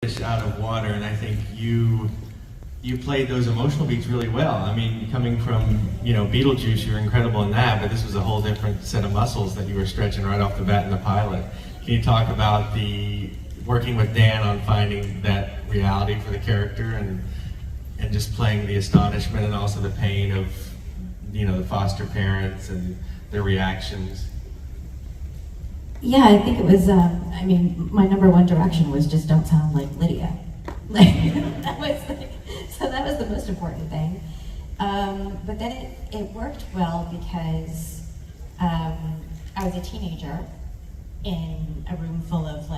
fish out of water, and I think you played those emotional beats really well. I mean, coming from, Beetlejuice, you were incredible in that, but this was a whole different set of muscles that you were stretching right off the bat in the pilot. Can you talk about working with Dan on finding that reality for the character and just playing the astonishment and also the pain of, the foster parents and their reactions? Yeah, I think it was, my number one direction was just don't sound like Lydia. That was the most important thing. But then it worked well because I was a teenager in a room full of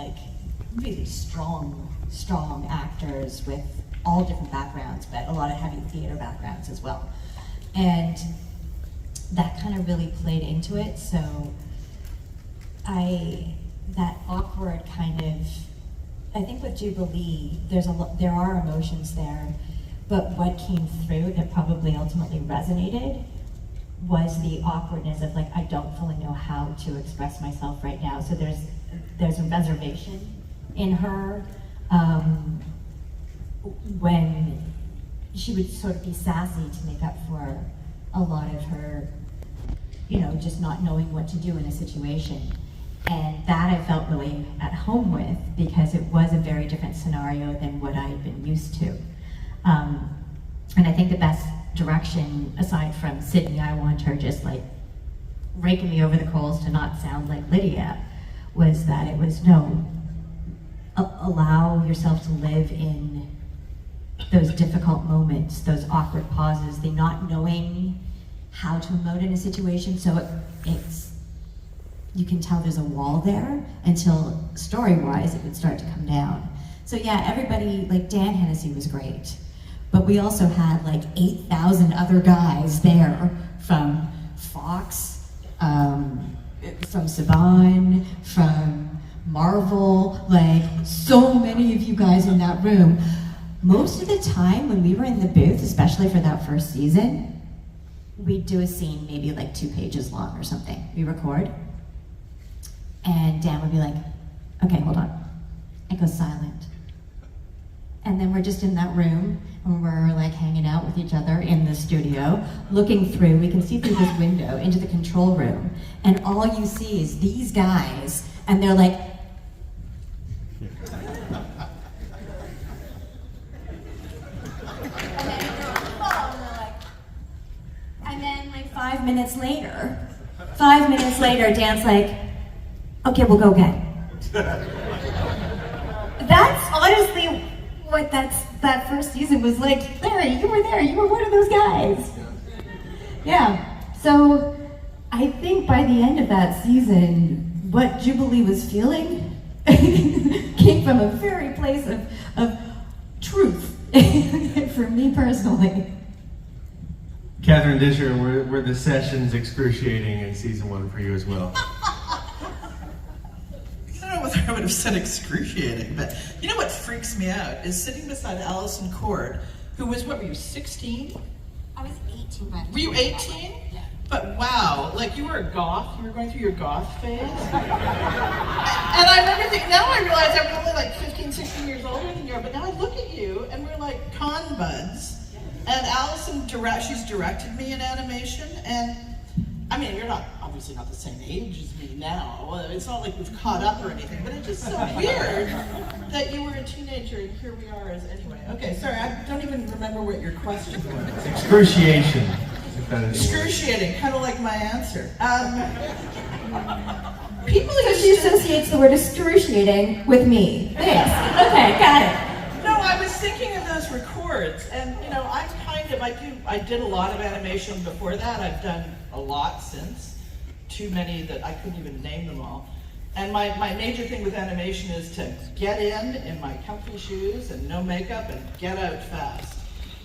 really strong actors with all different backgrounds, but a lot of heavy theater backgrounds as well. And that kind of really played into it, so that awkward kind of, I think with Jubilee, there are emotions there, but what came through that probably ultimately resonated was the awkwardness of I don't fully know how to express myself right now. So there's a reservation in her when she would sort of be sassy to make up for a lot of her, just not knowing what to do in a situation. And that I felt really at home with because it was a very different scenario than what I had been used to. And I think the best direction, aside from Sydney, I want her just raking me over the coals to not sound like Lydia, was that it was allow yourself to live in those difficult moments, those awkward pauses, the not knowing how to emote in a situation. So you can tell there's a wall there until story-wise it would start to come down. So yeah, everybody, Dan Hennessy was great, but we also had 8,000 other guys there from Fox, from Saban, from Marvel, so many of you guys in that room. Most of the time when we were in the booth, especially for that first season, we'd do a scene maybe 2 pages long or something. We record, and Dan would be like, okay, hold on. It goes silent. And then we're just in that room, and we're hanging out with each other in the studio, looking through, we can see through this window into the control room, and all you see is these guys, and they're like, and then 5 minutes later, Dan's like, okay, we'll go again. That's honestly what that first season was like. Larry, you were there, you were one of those guys. Yeah, so I think by the end of that season, what Jubilee was feeling came from a very place of truth for me personally. Catherine Disher, were the sessions excruciating in season 1 for you as well? I don't know whether I would have said excruciating, but you know what freaks me out is sitting beside Alyson Court, who was, what were you, 16? I was 18 by the Were you 18? Yeah. But wow, you were a goth, you were going through your goth phase. And I remember thinking, now I realize I'm only 15, 16 years older than you are, but now I look at you and we're con buds. And Alyson, she's directed me in animation, and you're obviously not the same age as me now. It's not like we've caught up or anything, but it's just so weird that you were a teenager and here we are anyway. Okay, sorry, I don't even remember what your question was. Excruciation. Excruciating, kind of like my answer. People So she associates the word excruciating with me. Thanks. Okay, got it. No, I was thinking of those records, and I did a lot of animation before that. I've done a lot since. Too many that I couldn't even name them all. And my major thing with animation is to get in my comfy shoes and no makeup and get out fast.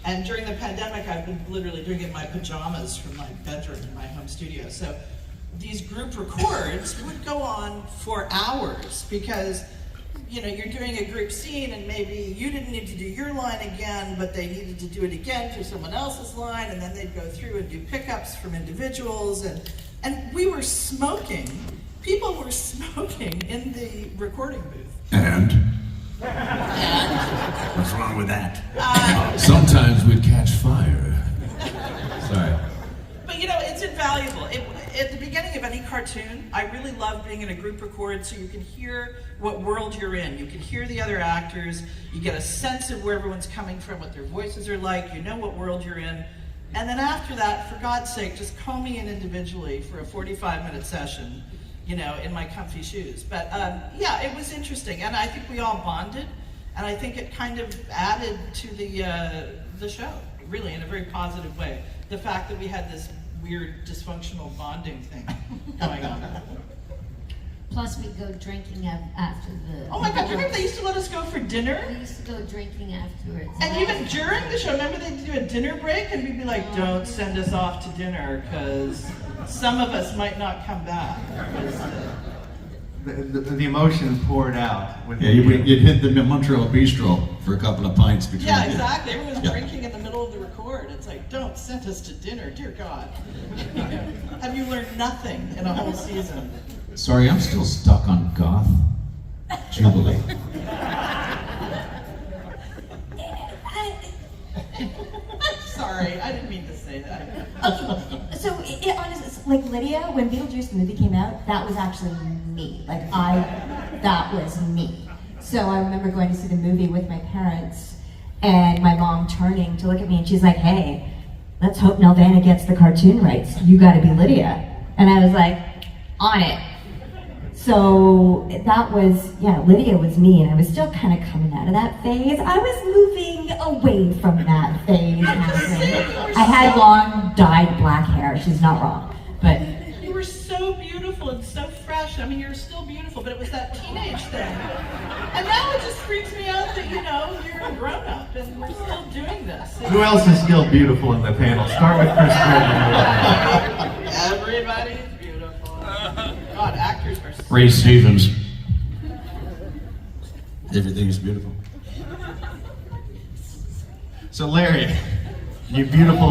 And during the pandemic, I've been literally doing it in my pajamas from my bedroom in my home studio. So these group records would go on for hours because you're doing a group scene and maybe you didn't need to do your line again, but they needed to do it again for someone else's line, and then they'd go through and do pickups from individuals, and we were smoking. People were smoking in the recording booth. And What's wrong with that? Sometimes we'd catch fire. Sorry. But you know, it's invaluable. At the beginning of any cartoon, I really love being in a group record so you can hear what world you're in. You can hear the other actors, you get a sense of where everyone's coming from, what their voices are like, you know what world you're in. And then after that, for God's sake, just call me in individually for a 45-minute session, you know, in my comfy shoes. But yeah, it was interesting, and I think we all bonded, and I think it kind of added to the show, really, in a very positive way. The fact that we had this weird dysfunctional bonding thing going on. Plus, we'd go drinking after the. Oh my God, do you remember they used to let us go for dinner? We used to go drinking afterwards. And even during the show, remember they'd do a dinner break and we'd be like, don't send us off to dinner because some of us might not come back. The emotion poured out. With Yeah, you'd hit the Montreal Bistro for a couple of pints between Yeah, you. exactly. Everyone's drinking in the middle of the record. It's like, don't send us to dinner, dear God. Have you learned nothing in a whole season? Sorry, I'm still stuck on Goth Jubilee. Sorry, I didn't mean to say that. Okay, so it honestly, like Lydia, when Beetlejuice the movie came out, that was actually me. That was me. So I remember going to see the movie with my parents, and my mom turning to look at me, and she's like, "Hey, let's hope Nelvana gets the cartoon rights. You got to be Lydia." And I was like, "On it." So that was, yeah, Lydia was me, and I was still kind of coming out of that phase. I was moving away from that phase. I had long, dyed black hair. She's not wrong. But You were so beautiful and so fresh. I mean, you're still beautiful, but it was that teenage thing. And now it just freaks me out that, you know, you're a grown-up and we're still doing this. Who else is still beautiful in the panel? Start with Chris Bridges. Everybody's beautiful. God, actors are so Ray Stevens. Everything is beautiful. So Larry, you beautiful